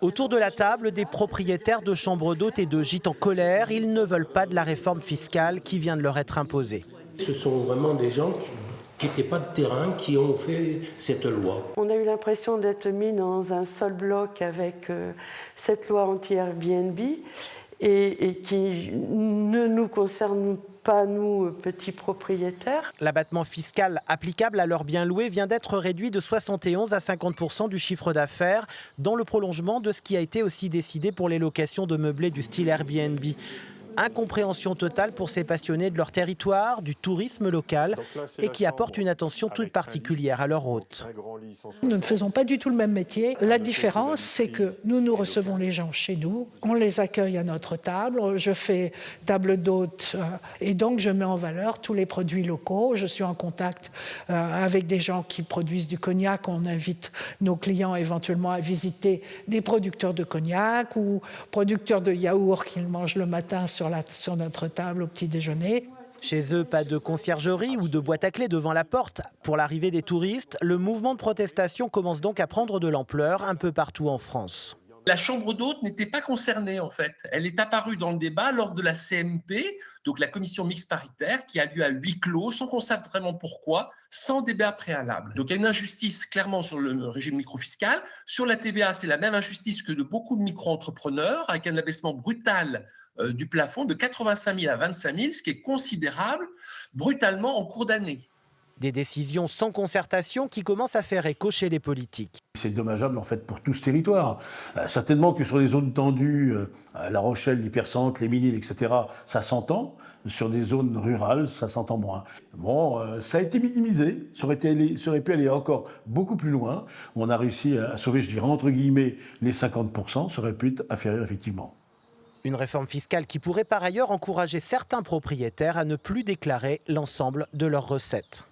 Autour de la table, des propriétaires de chambres d'hôtes et de gîtes en colère. Ils ne veulent pas de la réforme fiscale qui vient de leur être imposée. Ce sont vraiment des gens qui n'étaient pas de terrain qui ont fait cette loi. On a eu l'impression d'être mis dans un seul bloc avec cette loi anti-Airbnb et qui ne nous concerne pas, nous, petits propriétaires. L'abattement fiscal applicable à leurs biens loués vient d'être réduit de 71 à 50% du chiffre d'affaires, dans le prolongement de ce qui a été aussi décidé pour les locations de meublés du style Airbnb. Incompréhension totale pour ces passionnés de leur territoire, du tourisme local et qui apportent une attention toute particulière à leur hôte. Nous ne faisons pas du tout le même métier. La différence, c'est que nous recevons les gens chez nous, on les accueille à notre table, je fais table d'hôte et donc je mets en valeur tous les produits locaux. Je suis en contact avec des gens qui produisent du cognac. On invite nos clients éventuellement à visiter des producteurs de cognac ou producteurs de yaourt qu'ils mangent le matin sur notre table au petit déjeuner. Chez eux, pas de conciergerie ou de boîte à clés devant la porte. Pour l'arrivée des touristes, le mouvement de protestation commence donc à prendre de l'ampleur un peu partout en France. La chambre d'hôte n'était pas concernée en fait. Elle est apparue dans le débat lors de la CMP, donc la commission mixte paritaire, qui a lieu à huis clos, sans qu'on sache vraiment pourquoi, sans débat préalable. Donc il y a une injustice clairement sur le régime microfiscal. Sur la TVA, c'est la même injustice que de beaucoup de micro-entrepreneurs, avec un abaissement brutal du plafond de 85 000 à 25 000, ce qui est considérable, brutalement en cours d'année. Des décisions sans concertation qui commencent à faire écho chez les politiques. C'est dommageable en fait pour tout ce territoire. Certainement que sur les zones tendues, La Rochelle, l'hypercentre, les Minimes, etc., ça s'entend. Sur des zones rurales, ça s'entend moins. Bon, ça a été minimisé. Ça aurait pu aller encore beaucoup plus loin. On a réussi à sauver, je dirais, entre guillemets, les 50%. Ça aurait pu être inférieur, effectivement. Une réforme fiscale qui pourrait par ailleurs encourager certains propriétaires à ne plus déclarer l'ensemble de leurs recettes.